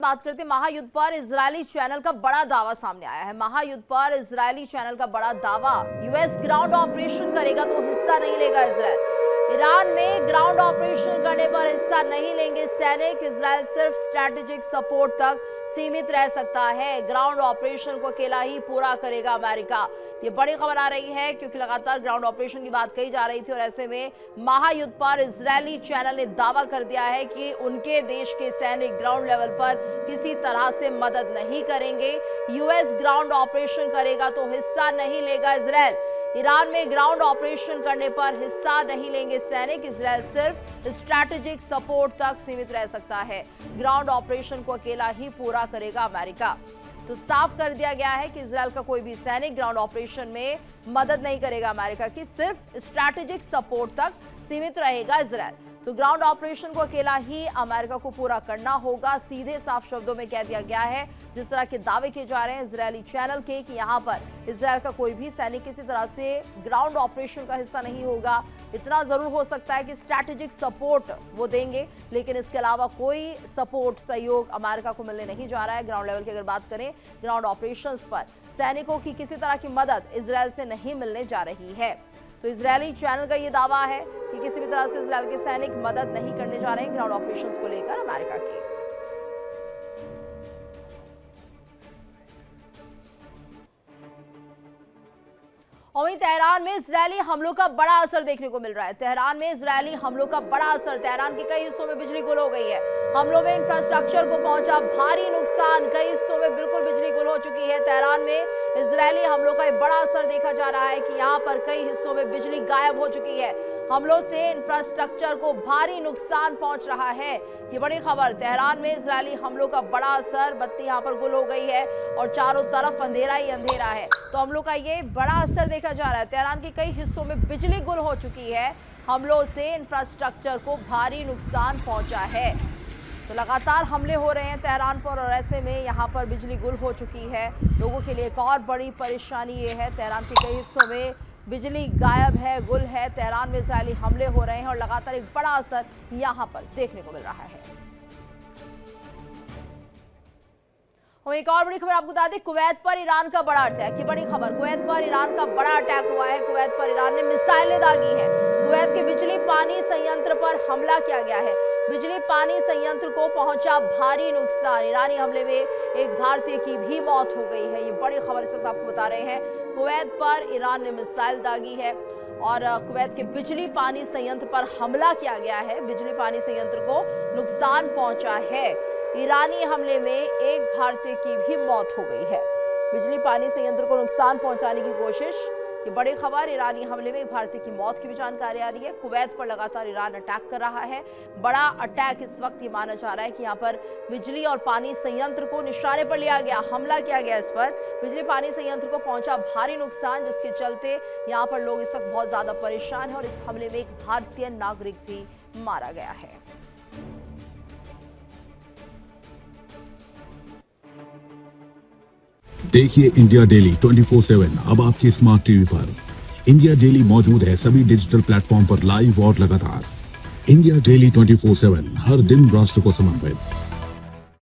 बात करते हैं महायुद्ध पर इजरायली चैनल का बड़ा दावा सामने आया है। महायुद्ध पर इजरायली चैनल का बड़ा दावा, यूएस ग्राउंड ऑपरेशन करेगा तो हिस्सा नहीं लेगा इजरायल। ईरान में ग्राउंड ऑपरेशन करने पर हिस्सा नहीं लेंगे सैनिक। इजरायल सिर्फ स्ट्रैटेजिक सपोर्ट तक सीमित रह सकता है। ग्राउंड ऑपरेशन को अकेला ही पूरा करेगा अमेरिका। ये बड़ी खबर आ रही है क्योंकि लगातार ग्राउंड ऑपरेशन की बात कही जा रही थी और ऐसे में महायुद्ध पर इजरायली चैनल ने दावा कर दिया है कि उनके देश के सैनिक ग्राउंड लेवल पर किसी तरह से मदद नहीं करेंगे। यूएस ग्राउंड ऑपरेशन करेगा तो हिस्सा नहीं लेगा इजरायल। ईरान में ग्राउंड ऑपरेशन करने पर हिस्सा नहीं लेंगे सैनिक। इजरायल सिर्फ स्ट्रैटेजिक सपोर्ट तक सीमित रह सकता है। ग्राउंड ऑपरेशन को अकेला ही पूरा करेगा अमेरिका। तो साफ कर दिया गया है कि इजरायल का कोई भी सैनिक ग्राउंड ऑपरेशन में मदद नहीं करेगा अमेरिका की, सिर्फ स्ट्रैटेजिक सपोर्ट तक सीमित रहेगा इजरायल। तो ग्राउंड ऑपरेशन को अकेला ही अमेरिका को पूरा करना होगा, सीधे साफ शब्दों में कह दिया गया है। जिस तरह के दावे किए जा रहे हैं इजरायली चैनल के कि यहां पर इजरायल का कोई भी सैनिक किसी तरह से ग्राउंड ऑपरेशन का हिस्सा नहीं होगा। इतना जरूर हो सकता है कि स्ट्रैटेजिक सपोर्ट वो देंगे, लेकिन इसके अलावा कोई सपोर्ट सहयोग अमेरिका को मिलने नहीं जा रहा है। ग्राउंड लेवल की अगर बात करें, ग्राउंड ऑपरेशंस पर सैनिकों की किसी तरह की मदद इजरायल से नहीं मिलने जा रही है। तो इजरायली चैनल का ये दावा है कि किसी भी तरह से इजरायल के सैनिक मदद नहीं करने जा रहे हैं ग्राउंड ऑपरेशंस को लेकर अमेरिका की। और वहीं तेहरान में इजरायली हमलों का बड़ा असर देखने को मिल रहा है। तेहरान में इजरायली हमलों का बड़ा असर। तेहरान के कई हिस्सों में बिजली गुल हो गई है। हमलों में इंफ्रास्ट्रक्चर को पहुंचा भारी नुकसान। कई हिस्सों में बिल्कुल बिजली गुल हो चुकी है। तेहरान में इजरायली हमलों का एक बड़ा असर देखा जा रहा है कि यहाँ पर कई हिस्सों में बिजली गायब हो चुकी है। हमलों से इंफ्रास्ट्रक्चर को भारी नुकसान पहुंच रहा है। ये बड़ी खबर, तेहरान में इजरायली हमलों का बड़ा असर। बत्ती यहाँ पर गुल हो गई है और चारों तरफ अंधेरा ही अंधेरा है। तो हमलों का ये बड़ा असर देखा जा रहा है। तेहरान के कई हिस्सों में बिजली गुल हो चुकी है। हमलों से इंफ्रास्ट्रक्चर को भारी नुकसान पहुंचा है। तो लगातार हमले हो रहे हैं तेहरान पर और ऐसे में यहाँ पर बिजली गुल हो चुकी है। लोगों के लिए एक और बड़ी परेशानी ये है, तेहरान के कई हिस्सों में बिजली गायब है, गुल है। तेहरान में इजरायली हमले हो रहे हैं और लगातार एक बड़ा असर यहाँ पर देखने को मिल रहा है। और एक और बड़ी खबर आपको बता दें, कुवैत पर ईरान का बड़ा अटैक। ये बड़ी खबर, कुवैत पर ईरान का बड़ा अटैक हुआ है। कुवैत पर ईरान ने मिसाइलें दागी हैं। कुवैत के बिजली पानी संयंत्र पर हमला किया गया है। बिजली पानी संयंत्र को पहुंचा भारी नुकसान। ईरानी हमले में एक भारतीय की भी मौत हो गई है। ये बड़ी खबर इस वक्त आपको बता रहे हैं। कुवैत पर ईरान ने मिसाइल दागी है और कुवैत के बिजली पानी संयंत्र पर हमला किया गया है। बिजली पानी संयंत्र को नुकसान पहुंचा है। ईरानी हमले में एक भारतीय की भी मौत हो गई है। बिजली पानी संयंत्र को नुकसान पहुंचाने की कोशिश, ये बड़ी खबर। ईरानी हमले में एक भारतीय की मौत की भी जानकारी आ रही है। कुवैत पर लगातार ईरान अटैक कर रहा है। बड़ा अटैक इस वक्त ये माना जा रहा है कि यहाँ पर बिजली और पानी संयंत्र को निशाने पर लिया गया, हमला किया गया इस पर। बिजली पानी संयंत्र को पहुंचा भारी नुकसान, जिसके चलते यहाँ पर लोग इस वक्त बहुत ज्यादा परेशान है और इस हमले में एक भारतीय नागरिक भी मारा गया है। देखिए इंडिया डेली 24/7 अब आपकी स्मार्ट टीवी पर। इंडिया डेली मौजूद है सभी डिजिटल प्लेटफॉर्म पर लाइव और लगातार। इंडिया डेली 24/7 हर दिन राष्ट्र को समर्पित।